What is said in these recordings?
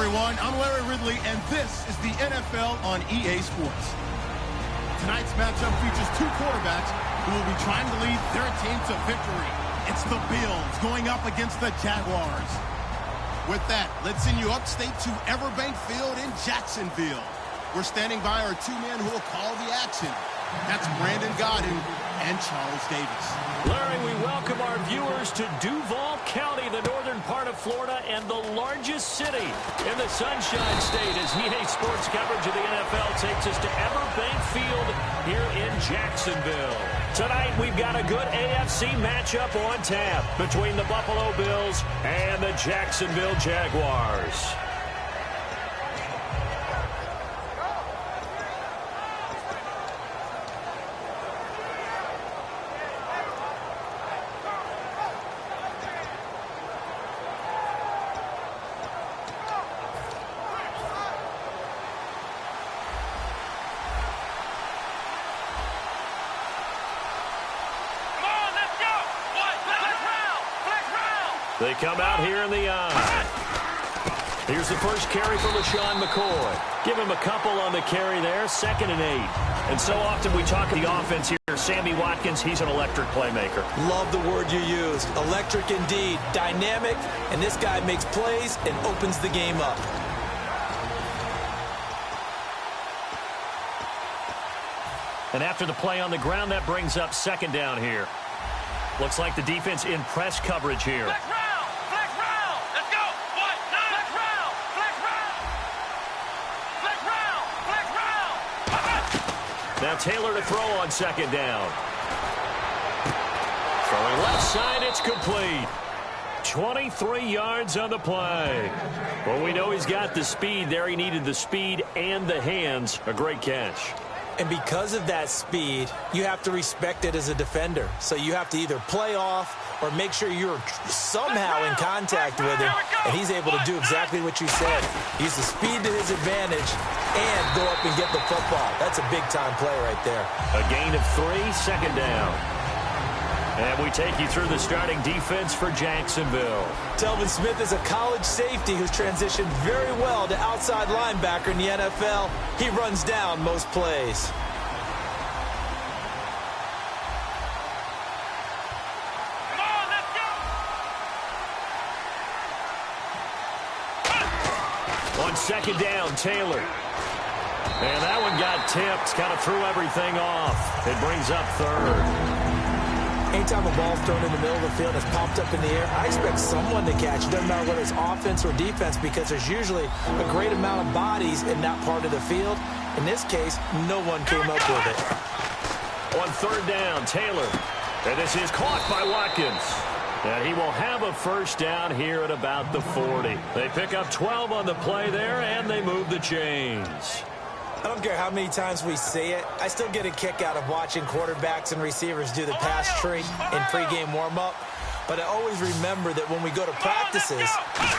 everyone. I'm Larry Ridley, and this is the NFL on EA Sports. Tonight's matchup features two quarterbacks who will be trying to lead their team to victory. It's the Bills going up against the Jaguars. With that, let's send you upstate to Everbank Field in Jacksonville. We're standing by our two men who will call the action. That's Brandon Godden and Charles Davis. Larry, we welcome our viewers to Duval County, the northern part of Florida, and the largest city in the Sunshine State as EA Sports coverage of the NFL takes us to Everbank Field here in Jacksonville. Tonight, we've got a good AFC matchup on tap between the Buffalo Bills and the Jacksonville Jaguars. They come out here in the eye. Here's the first carry for LaShawn McCoy. Give him a couple on the carry there, 2nd and 8. And so often we talk the offense here. Sammy Watkins, he's an electric playmaker. Love the word you used. Electric indeed. Dynamic, and this guy makes plays and opens the game up. And after the play on the ground, that brings up 2nd down here. Looks like the defense in press coverage here. Now Taylor to throw on 2nd down. Throwing left side, it's complete. 23 yards on the play. Well, we know he's got the speed there. He needed the speed and the hands. A great catch. And because of that speed, you have to respect it as a defender. So you have to either play off or make sure you're somehow in contact with him. And he's able to do exactly what you said. Use the speed to his advantage and go up and get the football. That's a big-time play right there. A gain of 3, 2nd down. And we take you through the starting defense for Jacksonville. Telvin Smith is a college safety who's transitioned very well to outside linebacker in the NFL. He runs down most plays. Come on, let's go! On 2nd down, Taylor. And that one got tipped, kind of threw everything off. It brings up 3rd. Anytime a ball's thrown in the middle of the field and it's popped up in the air, I expect someone to catch it. Doesn't matter whether it's offense or defense, because there's usually a great amount of bodies in that part of the field. In this case, no one came up with it. On 3rd down, Taylor. And this is caught by Watkins. And he will have a 1st down here at about the 40. They pick up 12 on the play there, and they move the chains. I don't care how many times we see it. I still get a kick out of watching quarterbacks and receivers do the pass tree in pregame warm-up. But I always remember that when we go to practices,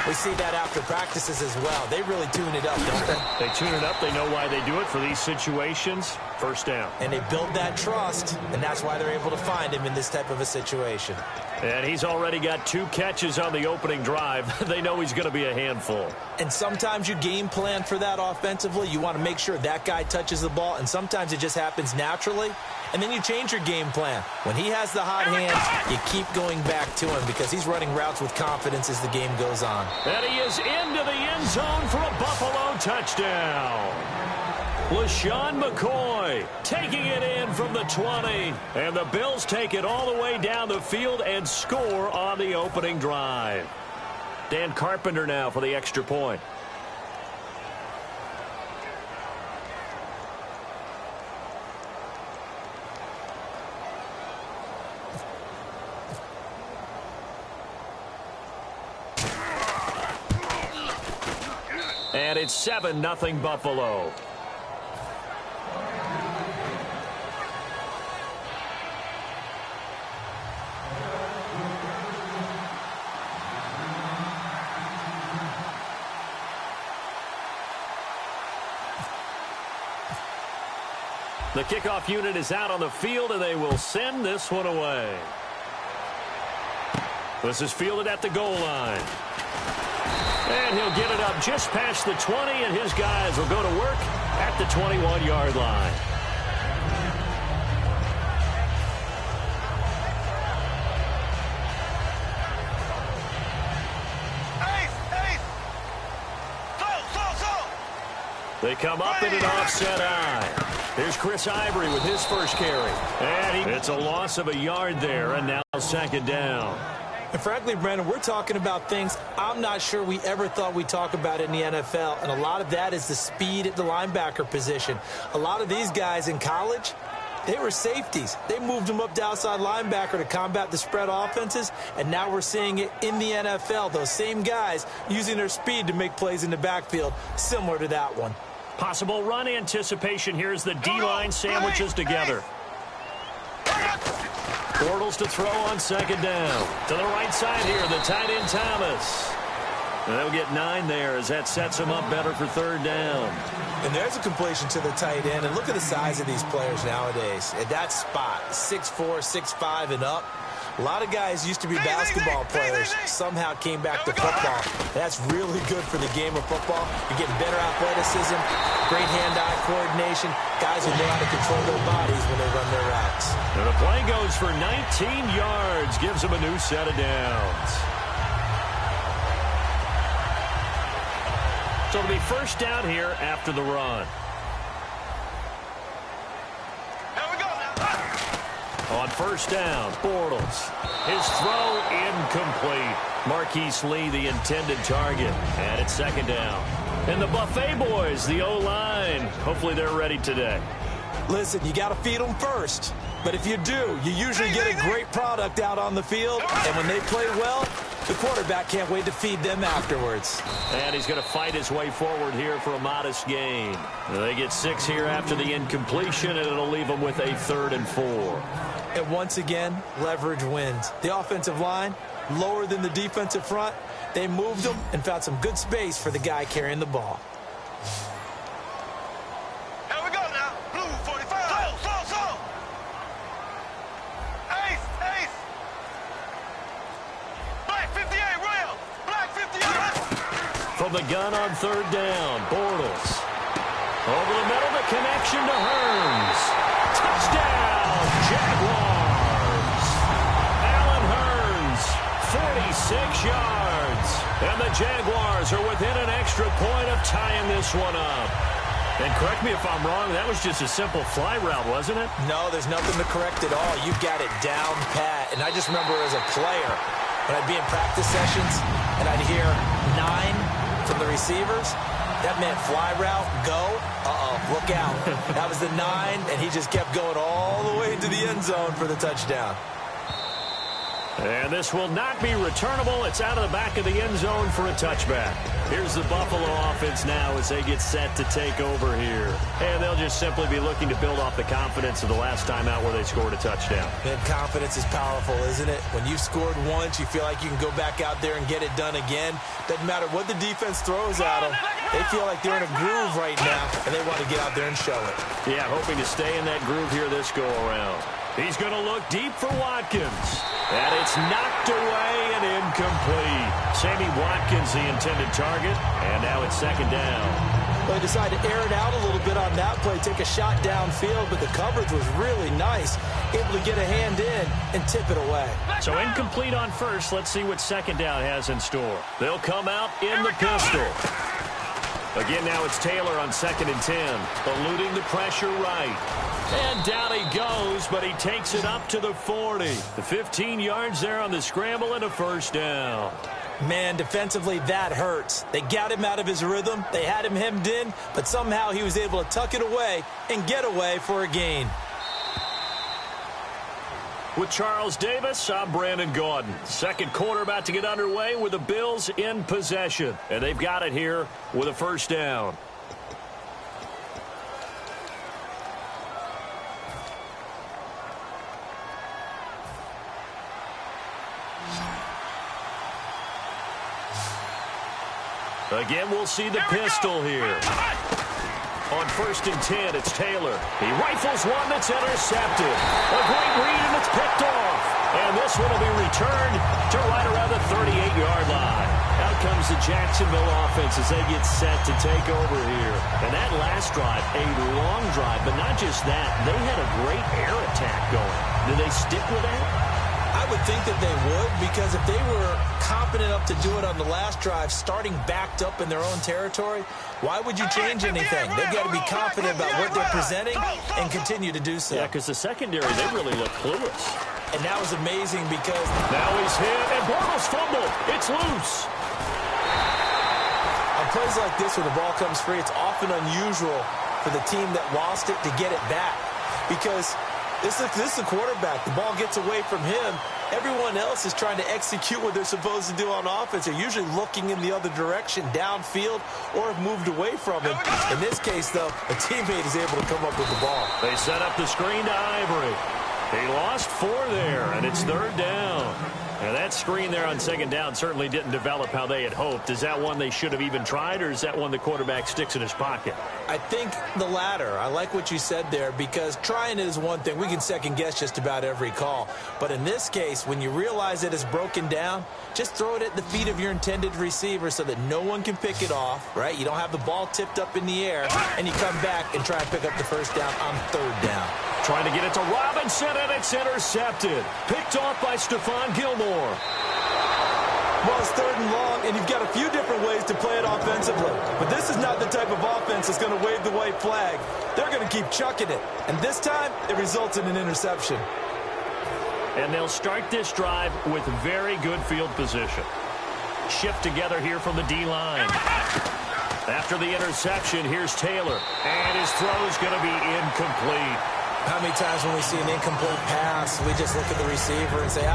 we see that after practices as well. They really tune it up, don't they? They tune it up. They know why they do it for these situations. 1st down. And they build that trust, and that's why they're able to find him in this type of a situation. And he's already got 2 catches on the opening drive. They know he's going to be a handful. And sometimes you game plan for that offensively. You want to make sure that guy touches the ball, and sometimes it just happens naturally. And then you change your game plan. When he has the hot hands, you keep going back to him because he's running routes with confidence as the game goes on. And he is into the end zone for a Buffalo touchdown. LaShawn McCoy taking it in from the 20. And the Bills take it all the way down the field and score on the opening drive. Dan Carpenter now for the extra point. And it's 7-0 Buffalo. The kickoff unit is out on the field, and they will send this one away. This is fielded at the goal line. And he'll get it up just past the 20, and his guys will go to work at the 21-yard line. They come up in an offset eye. Here's Chris Ivory with his first carry. And it's a loss of a yard there, and now second down. And frankly, Brandon, we're talking about things I'm not sure we ever thought we'd talk about in the NFL, and a lot of that is the speed at the linebacker position. A lot of these guys in college, they were safeties. They moved them up to outside linebacker to combat the spread offenses, and now we're seeing it in the NFL. Those same guys using their speed to make plays in the backfield, similar to that one. Possible run anticipation here as the D-line sandwiches together. Bortles to throw on second down. To the right side here, the tight end Thomas. And they'll get 9 there as that sets them up better for third down. And there's a completion to the tight end. And look at the size of these players nowadays. At that spot, 6'4", 6'5", and up. A lot of guys used to be basketball players, somehow came back to football. That's really good for the game of football. You're getting better athleticism, great hand-eye coordination, guys who know how to control their bodies when they run their routes. And the play goes for 19 yards, gives them a new set of downs. So it'll be first down here after the run. On first down, Bortles. His throw incomplete. Marquise Lee, the intended target. And it's second down. And the Buffet boys, the O-line. Hopefully they're ready today. Listen, you got to feed them first. But if you do, you usually get a great product out on the field. And when they play well, the quarterback can't wait to feed them afterwards. And he's going to fight his way forward here for a modest gain. They get 6 here after the incompletion, and it'll leave them with a 3rd and 4. And once again, leverage wins. The offensive line, lower than the defensive front. They moved them and found some good space for the guy carrying the ball. Here we go now. Blue 45. So. Ace. Black 58, Rail. Black 58. From the gun on third down, Bortles. Over the middle, the connection to Hearns. Touchdown, Jaguars. Allen Hearns, 46 yards. And the Jaguars are within an extra point of tying this one up. And correct me if I'm wrong, that was just a simple fly route, wasn't it? No, there's nothing to correct at all. You got it down pat. And I just remember as a player, when I'd be in practice sessions and I'd hear 9 from the receivers, that meant fly route, go, look out. That was the 9, and he just kept going all the way to the end zone for the touchdown. And this will not be returnable. It's out of the back of the end zone for a touchback. Here's the Buffalo offense now as they get set to take over here. And they'll just simply be looking to build off the confidence of the last time out where they scored a touchdown. Man, confidence is powerful, isn't it? When you've scored once, you feel like you can go back out there and get it done again. Doesn't matter what the defense throws at them. They feel like they're in a groove right now, and they want to get out there and show it. Yeah, hoping to stay in that groove here this go-around. He's going to look deep for Watkins. And it's knocked away and incomplete. Sammy Watkins, the intended target. And now it's second down. Well, they decided to air it out a little bit on that play, take a shot downfield, but the coverage was really nice. Able to get a hand in and tip it away. So incomplete on first. Let's see what second down has in store. They'll come out in the pistol. Again, now it's Taylor on 2nd and 10. Eluding the pressure right. And down he goes, but he takes it up to the 40. The 15 yards there on the scramble and a first down. Man, defensively, that hurts. They got him out of his rhythm. They had him hemmed in, but somehow he was able to tuck it away and get away for a gain. With Charles Davis, I'm Brandon Gaudin. Second quarter about to get underway with the Bills in possession. And they've got it here with a first down. Again, we'll see the pistol here. On 1st and 10, it's Taylor. He rifles one that's intercepted. A great read, and it's picked off. And this one will be returned to right around the 38-yard line. Out comes the Jacksonville offense as they get set to take over here. And that last drive, a long drive, but not just that. They had a great air attack going. Do they stick with that? I would think that they would, because if they were competent enough to do it on the last drive, starting backed up in their own territory, why would you change anything? They've got to be confident about what they're presenting and continue to do so. Yeah, because the secondary, they really look clueless. And that was amazing because now he's hit, and Bortles fumble. It's loose. On plays like this where the ball comes free, it's often unusual for the team that lost it to get it back, because this is the quarterback. The ball gets away from him. Everyone else is trying to execute what they're supposed to do on offense. They're usually looking in the other direction, downfield, or have moved away from him. In this case, though, a teammate is able to come up with the ball. They set up the screen to Ivory. He lost 4 there, and it's 3rd down. Now, that screen there on 2nd down certainly didn't develop how they had hoped. Is that one they should have even tried, or is that one the quarterback sticks in his pocket? I think the latter. I like what you said there, because trying it is one thing. We can second-guess just about every call. But in this case, when you realize it is broken down, just throw it at the feet of your intended receiver so that no one can pick it off, right? You don't have the ball tipped up in the air, and you come back and try and pick up the 1st down on 3rd down. Trying to get it to Robinson, and it's intercepted. Picked off by Stephon Gilmore. Well, it's 3rd and long, and you've got a few different ways to play it offensively. But this is not the type of offense that's going to wave the white flag. They're going to keep chucking it. And this time, it results in an interception. And they'll start this drive with very good field position. Shift together here from the D-line. After the interception, here's Taylor. And his throw's going to be incomplete. How many times when we see an incomplete pass, we just look at the receiver and say,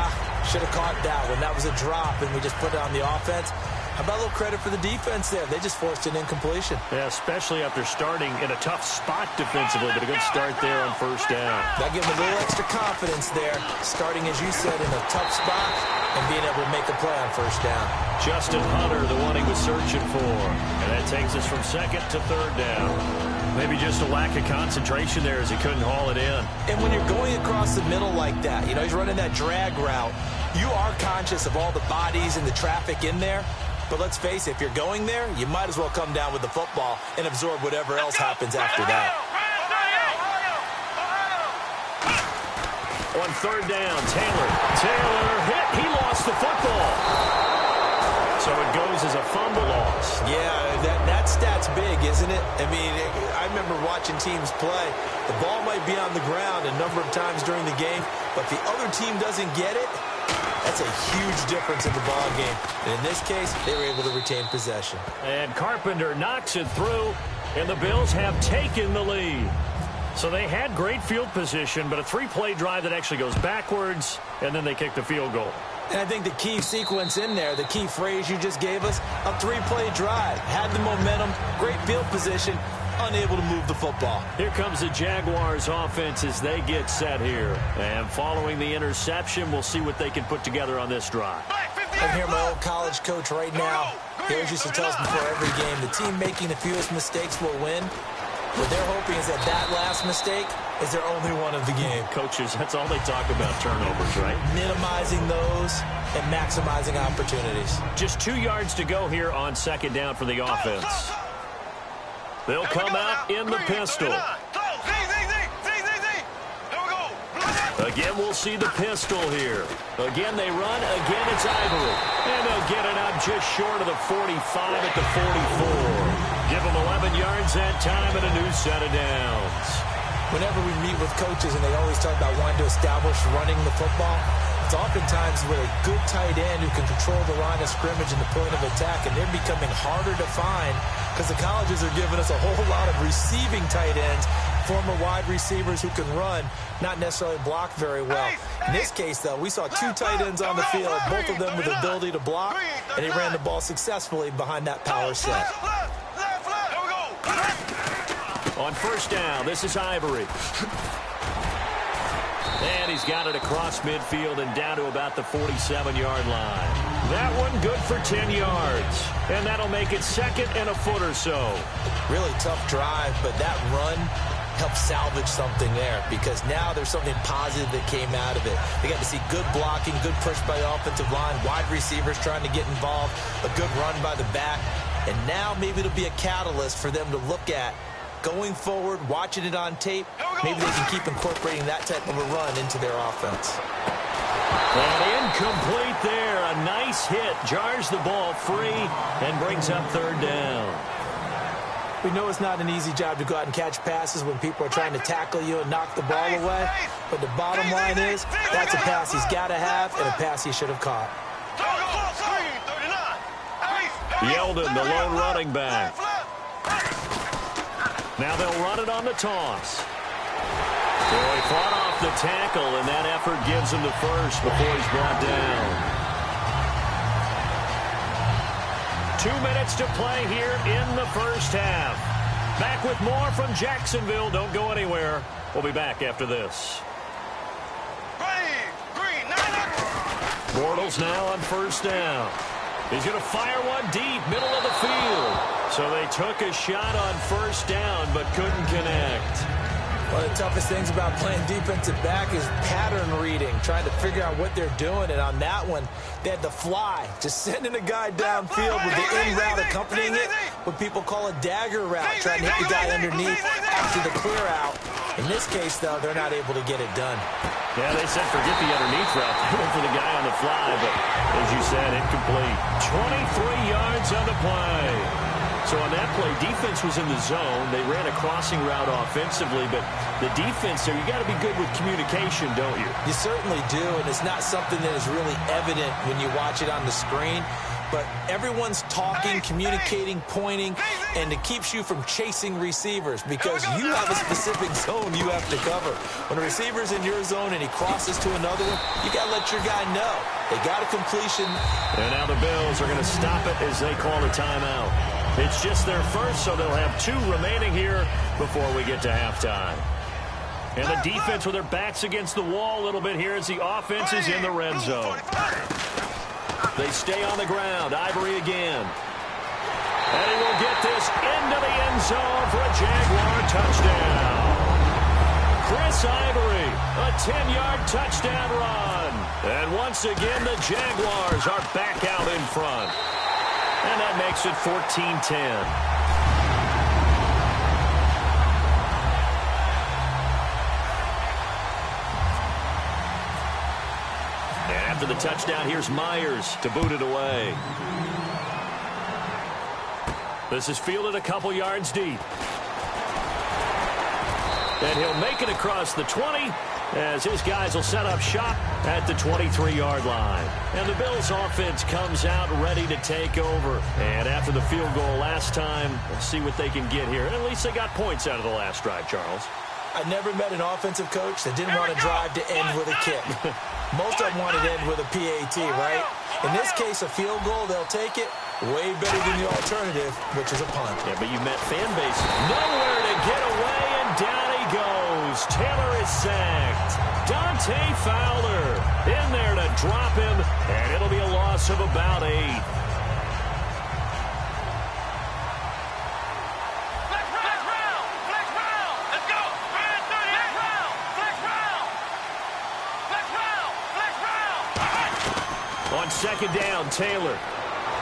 should have caught that one. That was a drop, and we just put it on the offense. How about a little credit for the defense there? They just forced an incompletion. Yeah, especially after starting in a tough spot defensively, but a good start there on 1st down. That gives them a little extra confidence there, starting, as you said, in a tough spot and being able to make a play on 1st down. Justin Hunter, the one he was searching for. And that takes us from 2nd to 3rd down. Maybe just a lack of concentration there as he couldn't haul it in. And when you're going across the middle like that, you know, he's running that drag route, you are conscious of all the bodies and the traffic in there. But let's face it, if you're going there, you might as well come down with the football and absorb whatever else happens after that. On 3rd down, Taylor hit. He lost the football. So it goes as a fumble loss. Yeah, that stat's big, isn't it? I mean, I remember watching teams play. The ball might be on the ground a number of times during the game, but if the other team doesn't get it, that's a huge difference in the ball game. And in this case, they were able to retain possession. And Carpenter knocks it through, and the Bills have taken the lead. So they had great field position, but a 3-play drive that actually goes backwards, and then they kick the field goal. And I think the key sequence in there, the key phrase you just gave us, a 3-play drive. Had the momentum, great field position, unable to move the football. Here comes the Jaguars offense as they get set here. And following the interception, we'll see what they can put together on this drive. I'm here, my old college coach right now. He always used to tell us before every game, the team making the fewest mistakes will win. What they're hoping is that last mistake is their only one of the game. Coaches, that's all they talk about, turnovers, right? Minimizing those and maximizing opportunities. Just 2 yards to go here on 2nd down for the offense. They'll come out in the pistol. Again, we'll see the pistol here. Again, they run. Again, it's Ivory. And they'll get it up just short of the 45 at the 44. Give them 11 yards that time and a new set of downs. Whenever we meet with coaches and they always talk about wanting to establish running the football, it's oftentimes with a good tight end who can control the line of scrimmage and the point of attack, and they're becoming harder to find because the colleges are giving us a whole lot of receiving tight ends, former wide receivers who can run, not necessarily block very well. In this case, though, we saw 2 tight ends on the field, both of them with the ability to block, and he ran the ball successfully behind that power set. On 1st down, this is Ivory. And he's got it across midfield and down to about the 47-yard line. That one good for 10 yards. And that'll make it 2nd and a foot or so. Really tough drive, but that run help salvage something there, because now there's something positive that came out of it. They got to see good blocking, good push by the offensive line, wide receivers trying to get involved, a good run by the back. And now maybe it'll be a catalyst for them to look at going forward, watching it on tape. Maybe they can keep incorporating that type of a run into their offense. And incomplete there. A nice hit. Jars the ball free and brings up third down. We know it's not an easy job to go out and catch passes when people are trying to tackle you and knock the ball away. But the bottom line is, that's a pass he's got to have and a pass he should have caught. Yeldon, the lone running back. Now they'll run it on the toss. Well, he fought off the tackle, and that effort gives him the first before he's brought down. 2 minutes to play here in the first half. Back with more from Jacksonville. Don't go anywhere. We'll be back after this. Bortles now on first down. He's going to fire one deep, middle of the field. So they took a shot on first down, but couldn't connect. One of the toughest things about playing defensive back is pattern reading, trying to figure out what they're doing. And on that one, they had the fly, just sending a guy downfield with the in route accompanying it, what people call a dagger route, trying to hit the guy underneath after the clear out. In this case, though, they're not able to get it done. Yeah, they said forget the underneath route. They went for the guy on the fly, but as you said, incomplete. 23 yards on the play. So on that play, defense was in the zone. They ran a crossing route offensively, but the defense there, you got to be good with communication, don't you? You certainly do, and it's not something that is really evident when you watch it on the screen. But everyone's talking, communicating, pointing, and it keeps you from chasing receivers because you have a specific zone you have to cover. When a receiver's in your zone and he crosses to another one, you got to let your guy know. They got a completion. And now the Bills are going to stop it as they call a timeout. It's just their first, so they'll have 2 remaining here before we get to halftime. And the defense with their backs against the wall a little bit here as the offense is in the red zone. They stay on the ground. Ivory again. And he will get this into the end zone for a Jaguar touchdown. Chris Ivory, a 10-yard touchdown run. And once again, the Jaguars are back out in front. And that makes it 14-10. And after the touchdown, here's Myers to boot it away. This is fielded a couple yards deep. And he'll make it across the 20 as his guys will set up shop at the 23-yard line. And the Bills offense comes out ready to take over. And after the field goal last time, we'll see what they can get here. And at least they got points out of the last drive, Charles. I never met an offensive coach that didn't want to drive to end with a kick. Most of them want to end with a PAT, right? In this case, a field goal, they'll take it. Way better than the alternative, which is a punt. Yeah, but you met fan base. Nowhere to get away, and down he goes. Taylor is sacked. Dante Fowler in there to drop him, and it'll be a loss of about 8. On second down, Taylor.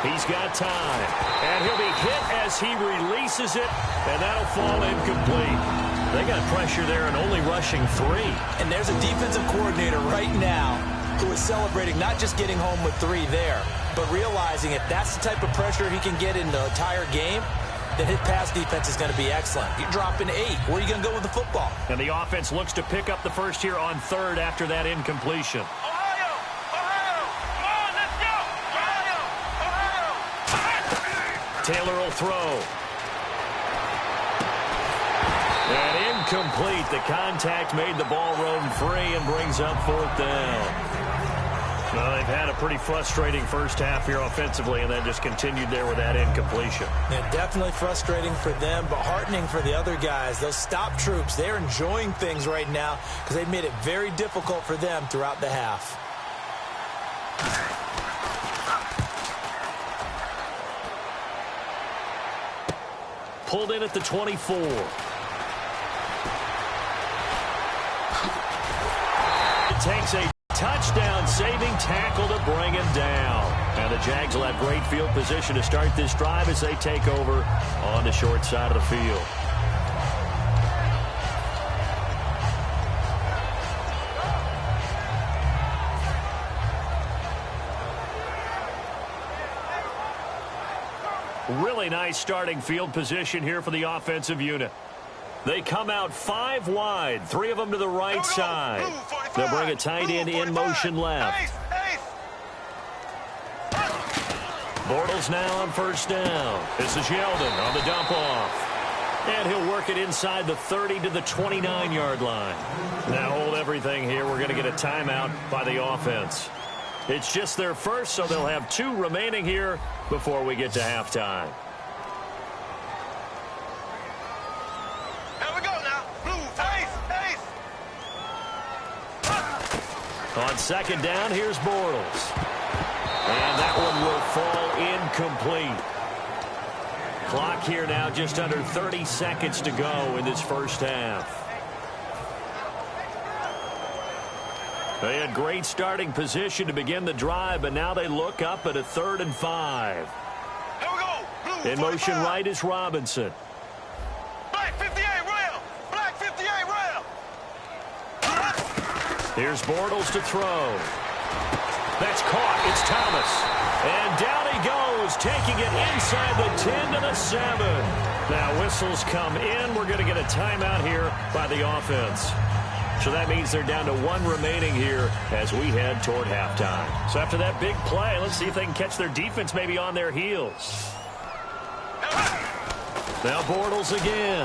He's got time. And he'll be hit as he releases it, and that'll fall incomplete. They got pressure there and only rushing 3. And there's a defensive coordinator right now who is celebrating not just getting home with 3 there, but realizing if that's the type of pressure he can get in the entire game, then his pass defense is going to be excellent. You're dropping 8. Where are you going to go with the football? And the offense looks to pick up the first here on third after that incompletion. Taylor will throw. And incomplete. The contact made the ball roam free and brings up 4th down. Well, they've had a pretty frustrating first half here offensively, and then just continued there with that incompletion. Yeah, definitely frustrating for them, but heartening for the other guys. Those stop troops, they're enjoying things right now because they've made it very difficult for them throughout the half. Pulled in at the 24. takes a touchdown-saving tackle to bring him down. And the Jags will have great field position to start this drive as they take over on the short side of the field. Really nice starting field position here for the offensive unit. They come out 5 wide, 3 of them to the right side. They'll bring a tight end in motion left. Bortles now on first down. This is Yeldon on the dump off. And he'll work it inside the 30 to the 29-yard line. Now hold everything here. We're going to get a timeout by the offense. It's just their first, so they'll have 2 remaining here before we get to halftime. On second down, here's Bortles. And that one will fall incomplete. Clock here now just under 30 seconds to go in this first half. They had great starting position to begin the drive, but now they look up at a 3rd and 5. In motion right is Robinson. Black 58 rail! Black 58 rail! Here's Bortles to throw. That's caught. It's Thomas. And down he goes, taking it inside the 10 to the 7. Now whistles come in. We're going to get a timeout here by the offense. So that means they're down to 1 remaining here as we head toward halftime. So after that big play, let's see if they can catch their defense maybe on their heels. Now Bortles again.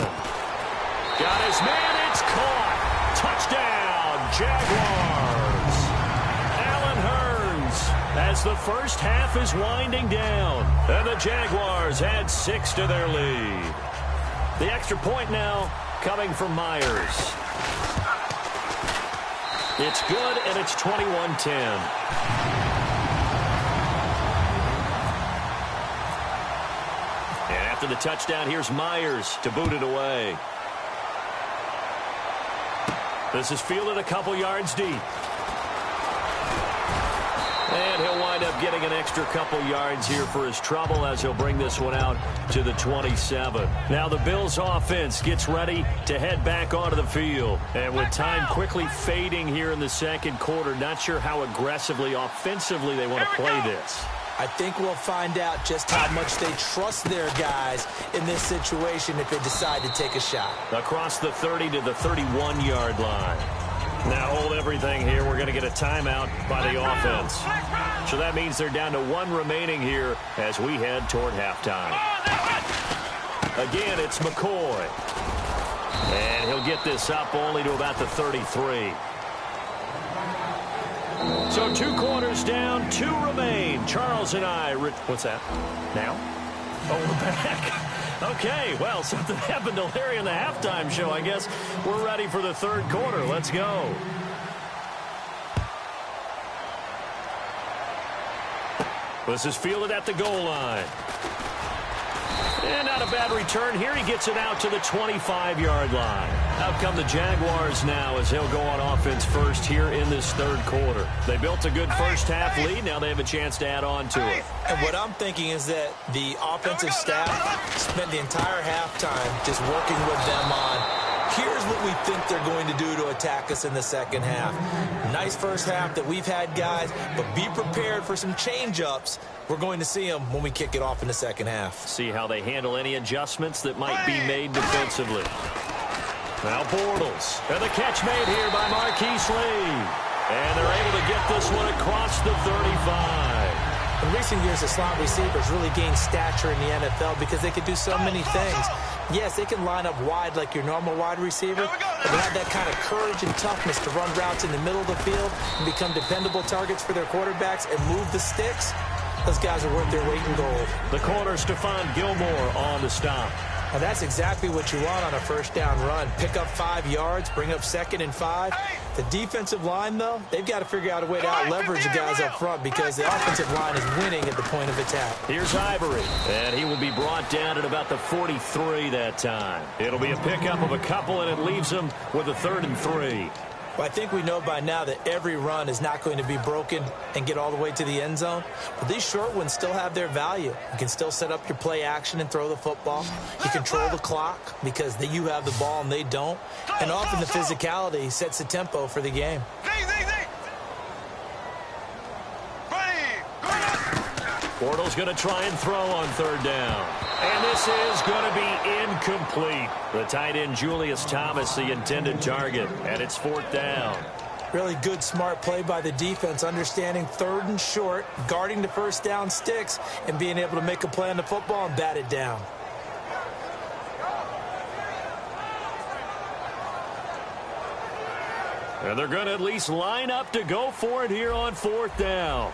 Got his man. It's caught. Touchdown, Jaguars. Allen Hurns as the first half is winding down. And the Jaguars add 6 to their lead. The extra point now coming from Myers. It's good, and it's 21-10. And after the touchdown, here's Myers to boot it away. This is fielded a couple yards deep. And he'll wind up getting an extra couple yards here for his trouble as he'll bring this one out to the 27. Now the Bills offense gets ready to head back onto the field. And with time quickly fading here in the second quarter, not sure how aggressively, offensively they want to play this. I think we'll find out just how much they trust their guys in this situation if they decide to take a shot. Across the 30 to the 31-yard line. Now hold everything here. We're going to get a timeout by the offense. So that means they're down to 1 remaining here as we head toward halftime. Again, it's McCoy. And he'll get this up only to about the 33. So 2 quarters down, 2 remain. Charles and I... What's that? Now? Oh, we're back. Okay, well, something happened to Larry in the halftime show, I guess. We're ready for the 3rd quarter. Let's go. This is fielded at the goal line. And not a bad return here. He gets it out to the 25-yard line. Out come the Jaguars now as they'll go on offense first here in this 3rd quarter. They built a good first half lead. Now they have a chance to add on to it. And what I'm thinking is that the offensive staff spent the entire halftime just working with them on, here's what we think they're going to do to attack us in the second half. Nice first half that we've had, guys, but be prepared for some change-ups. We're going to see them when we kick it off in the second half. See how they handle any adjustments that might be made defensively. Now Bortles. And the catch made here by Marquise Lee. And they're able to get this one across the 35. In recent years, the slot receivers really gained stature in the NFL because they could do so many things. Yes, they can line up wide like your normal wide receiver, but they have that kind of courage and toughness to run routes in the middle of the field and become dependable targets for their quarterbacks and move the sticks. Those guys are worth their weight in gold. The corner, Stephon Gilmore on the stop. And that's exactly what you want on a first down run. Pick up 5 yards, bring up 2nd and 5. The defensive line, though, they've got to figure out a way to out-leverage the guys up front because the offensive line is winning at the point of attack. Here's Ivory, and he will be brought down at about the 43 that time. It'll be a pickup of a couple, and it leaves him with a 3rd and 3. Well, I think we know by now that every run is not going to be broken and get all the way to the end zone. But these short ones still have their value. You can still set up your play action and throw the football. You control the clock because you have the ball and they don't. And often the physicality sets the tempo for the game. Bortles going to try and throw on third down. And this is going to be incomplete. The tight end, Julius Thomas, the intended target. And it's fourth down. Really good, smart play by the defense, understanding third and short, guarding the first down sticks, and being able to make a play on the football and bat it down. And they're going to at least line up to go for it here on fourth down.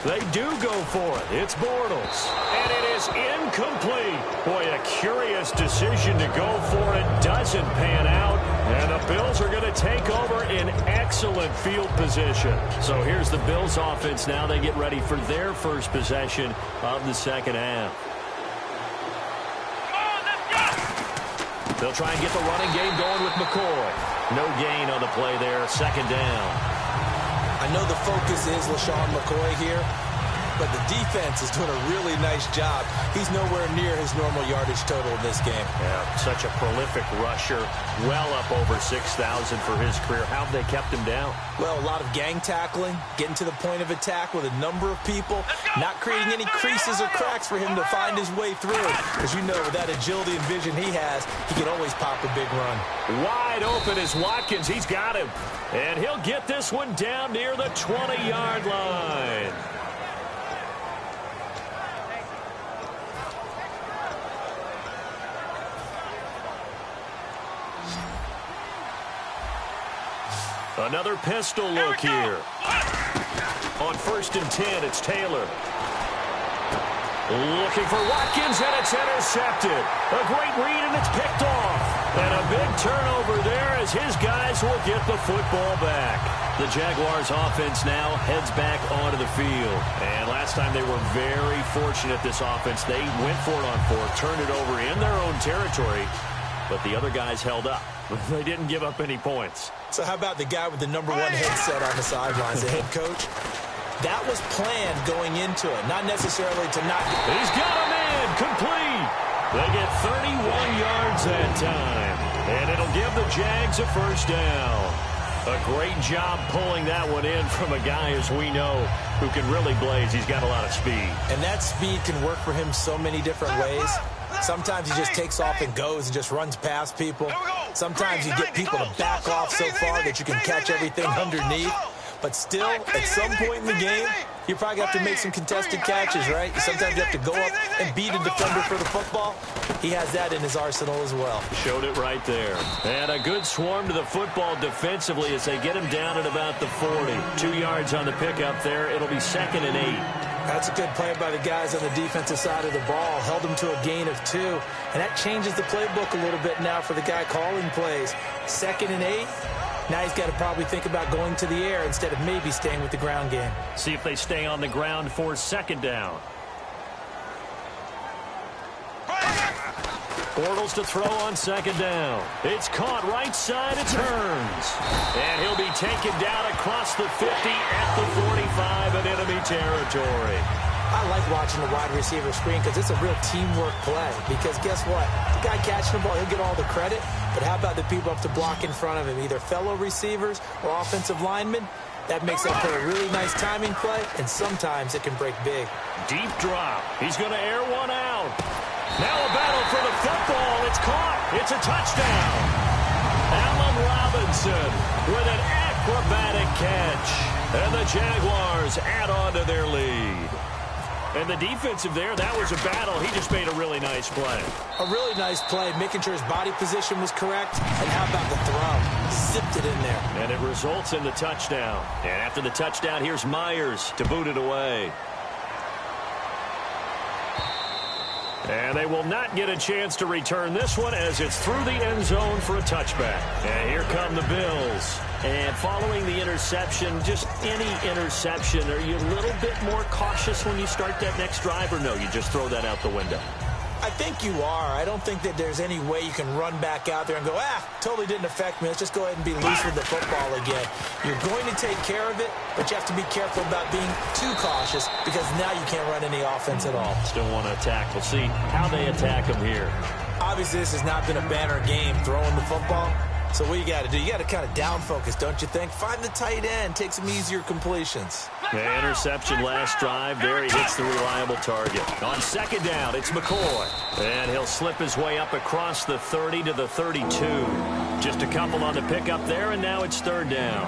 They do go for it. It's Bortles. And it is incomplete. Boy, a curious decision to go for it. Doesn't pan out. And the Bills are going to take over in excellent field position. So here's the Bills offense now. They get ready for their first possession of the second half. They'll try and get the running game going with McCoy. No gain on the play there. Second down. I know the focus is LaShawn McCoy here, but the defense is doing a really nice job. He's nowhere near his normal yardage total in this game. Yeah, such a prolific rusher, well up over 6,000 for his career. How have they kept him down? Well, a lot of gang tackling, getting to the point of attack with a number of people, not creating any creases or cracks for him to find his way through. As you know, with that agility and vision he has, he can always pop a big run. Wide open is Watkins. He's got him. And he'll get this one down near the 20-yard line. Another pistol look here. On 1st and 10, it's Taylor. Looking for Watkins, and it's intercepted. A great read, and it's picked off. And a big turnover there as his guys will get the football back. The Jaguars offense now heads back onto the field. And last time they were very fortunate, this offense. They went for it on fourth, turned it over in their own territory, but the other guys held up. They didn't give up any points. So how about the guy with the number 1 headset on the sidelines, the head coach? That was planned going into it, not necessarily to not. He's got a man complete. They get 31 yards that time, and it'll give the Jags a first down. A great job pulling that one in from a guy, as we know, who can really blaze. He's got a lot of speed. And that speed can work for him so many different ways. Sometimes he just takes off and goes and just runs past people. Sometimes you get people to back off so far that you can catch everything underneath. But still, at some point in the game, you probably have to make some contested catches, right? Sometimes you have to go up and beat a defender for the football. He has that in his arsenal as well. Showed it right there. And a good swarm to the football defensively as they get him down at about the 40. 2 yards on the pickup there. It'll be 2nd and 8. That's a good play by the guys on the defensive side of the ball. Held him to a gain of 2. And that changes the playbook a little bit now for the guy calling plays. 2nd and 8. Now he's got to probably think about going to the air instead of maybe staying with the ground game. See if they stay on the ground for 2nd down. Bortles to throw on 2nd down. It's caught right side. It turns. And he'll be taken down across the 50 at the 45 in enemy territory. I like watching the wide receiver screen because it's a real teamwork play. Because guess what? The guy catching the ball, he'll get all the credit. But how about the people up to block in front of him, either fellow receivers or offensive linemen? That makes up for a really nice timing play, and sometimes it can break big. Deep drop. He's going to air one out. Now a battle for the football. It's caught. It's a touchdown. Allen Robinson with an acrobatic catch. And the Jaguars add on to their lead. And the defensive there, that was a battle. He just made a really nice play. A really nice play, making sure his body position was correct. And how about the throw? Zipped it in there. And it results in the touchdown. And after the touchdown, here's Myers to boot it away. And they will not get a chance to return this one as it's through the end zone for a touchback. And here come the Bills. And following the interception, just any interception, are you a little bit more cautious when you start that next drive, or no, you just throw that out the window? I think you are. I don't think that there's any way you can run back out there and go, totally didn't affect me. Let's just go ahead and be loose with the football again. You're going to take care of it, but you have to be careful about being too cautious because now you can't run any offense at all. Still want to attack. We'll see how they attack him here. Obviously, this has not been a banner game throwing the football. So what you got to do, you got to kind of down focus, don't you think? Find the tight end, take some easier completions. The interception last drive. There he hits the reliable target. On second down, it's McCoy. And he'll slip his way up across the 30 to the 32. Just a couple on the pickup there, and now it's third down.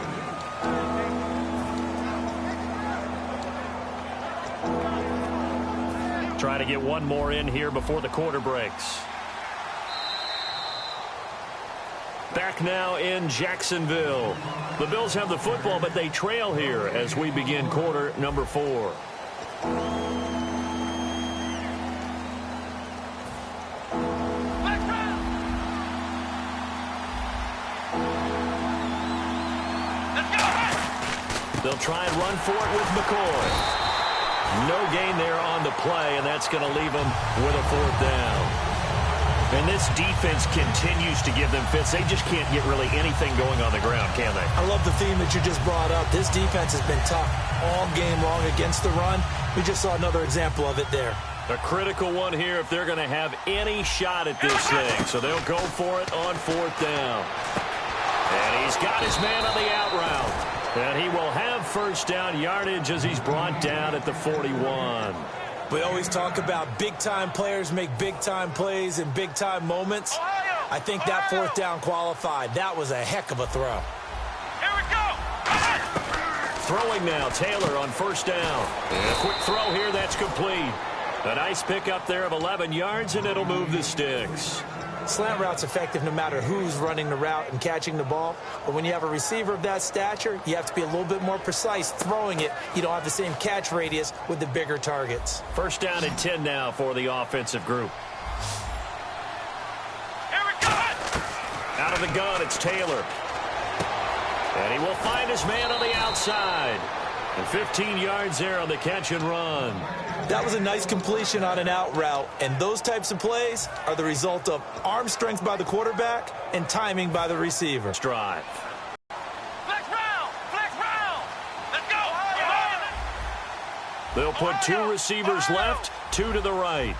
Try to get one more in here before the quarter breaks. Back now in Jacksonville. The Bills have the football, but they trail here as we begin quarter number 4. They'll try and run for it with McCoy. No gain there on the play, and that's going to leave them with a fourth down. And this defense continues to give them fits. They just can't get really anything going on the ground, can they? I love the theme that you just brought up. This defense has been tough all game long against the run. We just saw another example of it there. A critical one here if they're going to have any shot at this thing. So they'll go for it on fourth down. And he's got his man on the out route. And he will have first down yardage as he's brought down at the 41. We always talk about big-time players make big-time plays in big-time moments. I think that fourth down qualified. That was a heck of a throw. Here we go. Throwing now, Taylor on first down. And a quick throw here, that's complete. A nice pickup there of 11 yards, and it'll move the sticks. Slant route's effective no matter who's running the route and catching the ball. But when you have a receiver of that stature, you have to be a little bit more precise throwing it. You don't have the same catch radius with the bigger targets. First down and 10 now for the offensive group. Here we go. Out of the gun, it's Taylor. And he will find his man on the outside. And 15 yards there on the catch and run. That was a nice completion on an out route, and those types of plays are the result of arm strength by the quarterback and timing by the receiver. Let's drive. Flex round. Let's go. They'll put 2 receivers left, 2 to the right.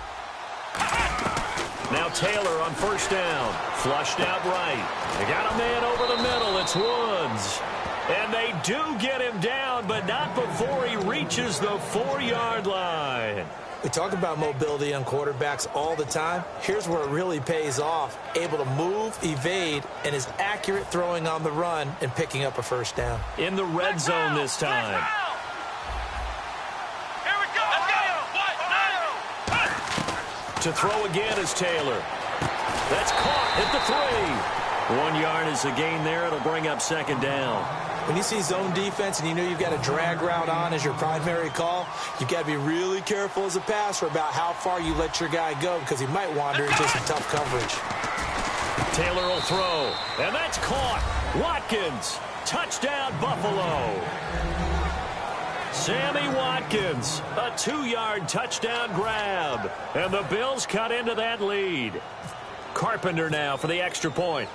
Now Taylor on first down. Flushed out right. They got a man over the middle. It's Woods. And they do get him down, but not before he reaches the 4-yard line. We talk about mobility on quarterbacks all the time. Here's where it really pays off. Able to move, evade, and is accurate throwing on the run and picking up a first down. In the red zone this time. Here we go. To throw again is Taylor. That's caught at the 3. 1 yard is the gain there. It'll bring up second down. When you see zone defense and you know you've got a drag route on as your primary call, you've got to be really careful as a passer about how far you let your guy go because he might wander into some tough coverage. Taylor will throw, and that's caught. Watkins, touchdown Buffalo. Sammy Watkins, a 2-yard touchdown grab, and the Bills cut into that lead. Carpenter now for the extra point.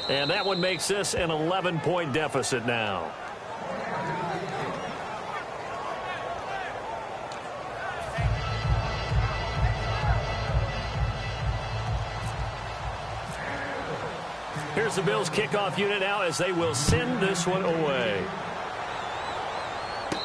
And that one makes this an 11-point deficit now. Here's the Bills kickoff unit now as they will send this one away.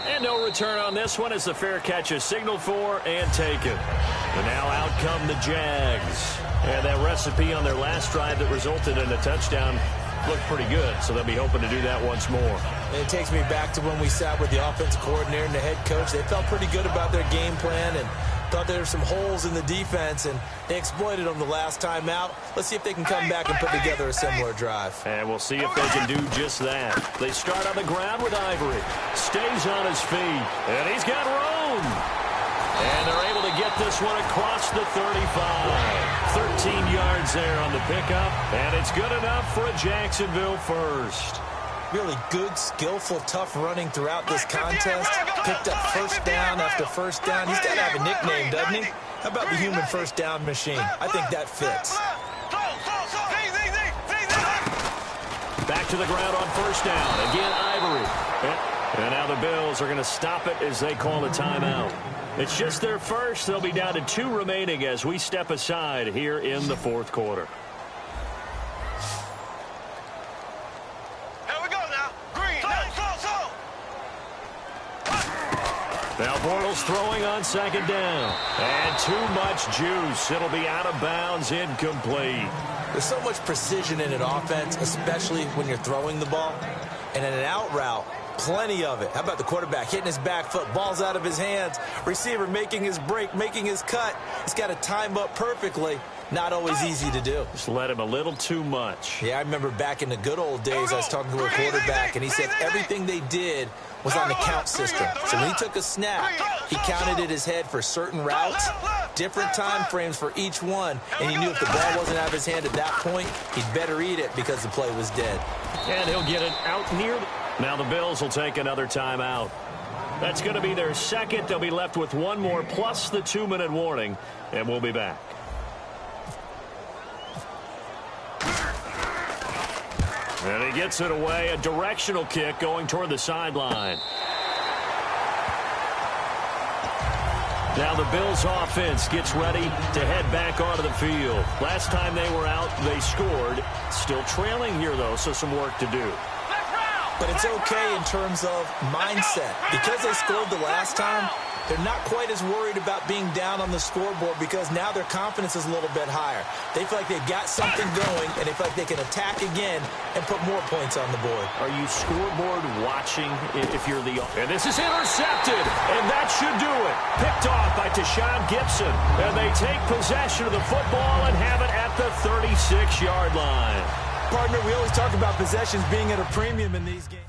And no return on this one as the fair catch is signaled for and taken. And now out come the Jags. And that recipe on their last drive that resulted in a touchdown looked pretty good, so they'll be hoping to do that once more. And it takes me back to when we sat with the offensive coordinator and the head coach. They felt pretty good about their game plan and thought there were some holes in the defense, and they exploited them the last time out. Let's see if they can come back and put together a similar drive. And we'll see if they can do just that. They start on the ground with Ivory. Stays on his feet, and he's got room. And they're able to get this one across the 35. 13 yards there on the pickup, and it's good enough for a Jacksonville first. Really good, skillful, tough running throughout this contest. Picked up first down after first down. He's got to have a nickname, doesn't he? How about the human first down machine? I think that fits. Back to the ground on first down. Again, Ivory. And now the Bills are going to stop it as they call a timeout. It's just their first. They'll be down to 2 remaining as we step aside here in the fourth quarter. Here we go now. Green. Now Bortles throwing on second down. And too much juice. It'll be out of bounds, incomplete. There's so much precision in an offense, especially when you're throwing the ball. And in an out route, plenty of it. How about the quarterback hitting his back foot, ball's out of his hands, receiver making his break, making his cut. He's got to time up perfectly. Not always easy to do. Just let him a little too much. Yeah, I remember back in the good old days, I was talking to a quarterback, and he said everything they did was on the count system. So when he took a snap, he counted in his head for certain routes, different time frames for each one, and he knew if the ball wasn't out of his hand at that point, he'd better eat it because the play was dead. And he'll get it out near. Now the Bills will take another timeout. That's going to be their second. They'll be left with one more plus the 2-minute warning, and we'll be back. And he gets it away, a directional kick going toward the sideline. Now the Bills offense gets ready to head back onto the field. Last time they were out, they scored. Still trailing here, though, so some work to do. But it's okay in terms of mindset. Because they scored the last time, they're not quite as worried about being down on the scoreboard because now their confidence is a little bit higher. They feel like they've got something going, and they feel like they can attack again and put more points on the board. Are you scoreboard watching if you're the... And this is intercepted, and that should do it. Picked off by Tashawn Gibson, and they take possession of the football and have it at the 36-yard line. Partner, we always talk about possessions being at a premium in these games.